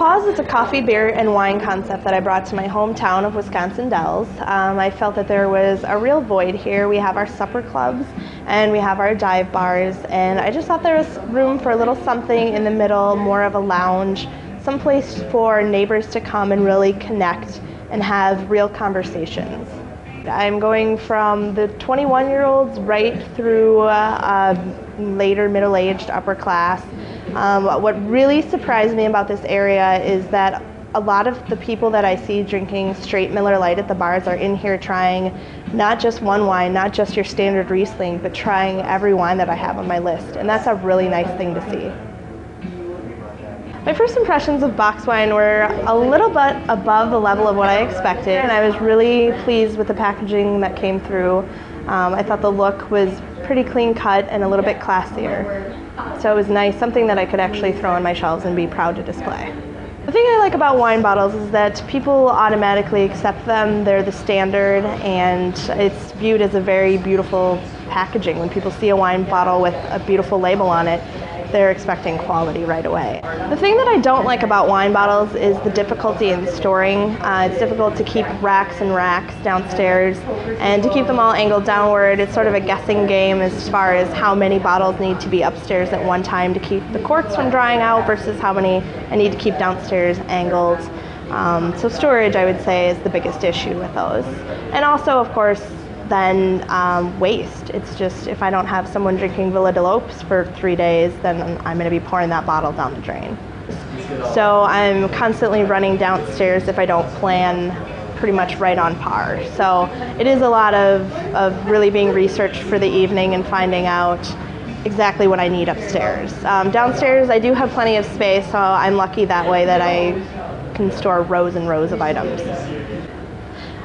Pause is a coffee, beer, and wine concept that I brought to my hometown of Wisconsin Dells. I felt that there was a real void here. We have our supper clubs and we have our dive bars, and I just thought there was room for a little something in the middle, more of a lounge, someplace for neighbors to come and really connect and have real conversations. I'm going from the 21-year-olds right through later middle-aged upper class. What really surprised me about this area is that a lot of the people that I see drinking straight Miller Lite at the bars are in here trying not just one wine, not just your standard Riesling, but trying every wine that I have on my list, and that's a really nice thing to see. My first impressions of Box Wine were a little bit above the level of what I expected, and I was really pleased with the packaging that came through. I thought the look was pretty clean cut and a little bit classier. So it was nice, something that I could actually throw on my shelves and be proud to display. The thing I like about wine bottles is that people automatically accept them. They're the standard, and it's viewed as a very beautiful packaging. When people see a wine bottle with a beautiful label on it, they're expecting quality right away. The thing that I don't like about wine bottles is the difficulty in storing. It's difficult to keep racks and racks downstairs, and to keep them all angled downward. It's sort of a guessing game as far as how many bottles need to be upstairs at one time to keep the corks from drying out versus how many I need to keep downstairs angled. So storage, I would say, is the biggest issue with those. And also, of course, then waste. It's just, if I don't have someone drinking Villa de Lopes for 3 days, then I'm going to be pouring that bottle down the drain. So I'm constantly running downstairs if I don't plan pretty much right on par. So it is a lot of really being researched for the evening and finding out exactly what I need upstairs. Downstairs I do have plenty of space, so I'm lucky that way that I can store rows and rows of items.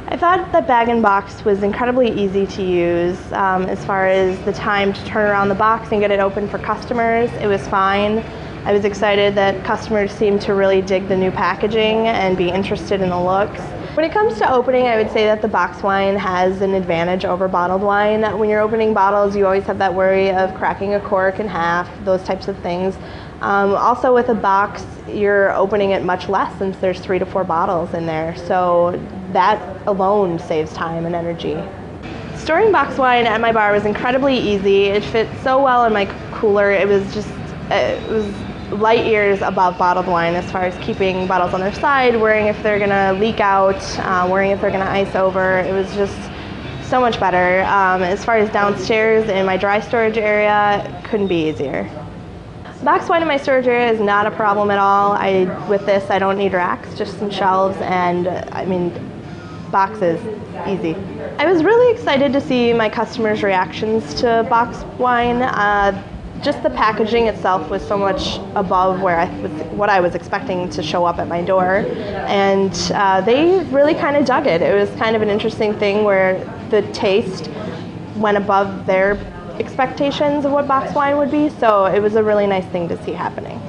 I thought that bag-in-box was incredibly easy to use as far as the time to turn around the box and get it open for customers. It was fine. I was excited that customers seemed to really dig the new packaging and be interested in the looks. When it comes to opening, I would say that the box wine has an advantage over bottled wine. When you're opening bottles, you always have that worry of cracking a cork in half, those types of things. Also with a box, you're opening it much less since there's 3 to 4 bottles in there, so that alone saves time and energy. Storing box wine at my bar was incredibly easy. It fit so well in my cooler. It was light years above bottled wine as far as keeping bottles on their side, worrying if they're gonna leak out, worrying if they're gonna ice over. It was just so much better. As far as downstairs in my dry storage area, it couldn't be easier. Box wine in my storage area is not a problem at all. With this, I don't need racks, just some shelves, and boxes, easy. I was really excited to see my customers' reactions to box wine. Just the packaging itself was so much above what I was expecting to show up at my door, and they really kind of dug it. It was kind of an interesting thing where the taste went above their expectations of what box wine would be, so it was a really nice thing to see happening.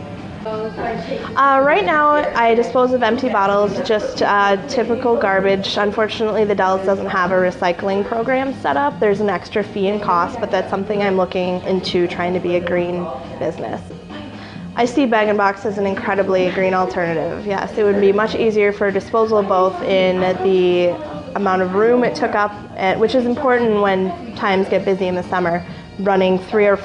Right now I dispose of empty bottles, just typical garbage. Unfortunately, the Dells doesn't have a recycling program set up. There's an extra fee and cost, but that's something I'm looking into, trying to be a green business. I see bag-in-box as an incredibly green alternative. Yes, it would be much easier for disposal, both in the amount of room it took up, which is important when times get busy in the summer, running 3 or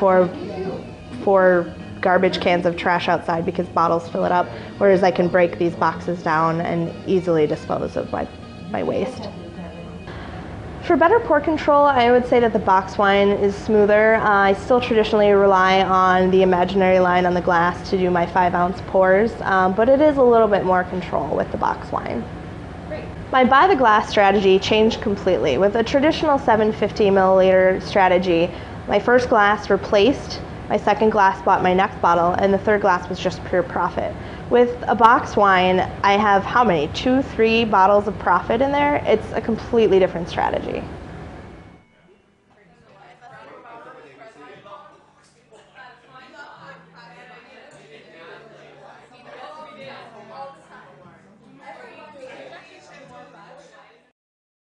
4 garbage cans of trash outside because bottles fill it up, whereas I can break these boxes down and easily dispose of my waste. For better pour control, I would say that the box wine is smoother. I still traditionally rely on the imaginary line on the glass to do my 5-ounce pours, but it is a little bit more control with the box wine. My by the glass strategy changed completely. With a traditional 750 milliliter strategy, my first glass replaced my second glass, bought my next bottle, and the third glass was just pure profit. With a box wine, I have how many? 2, 3 bottles of profit in there? It's a completely different strategy.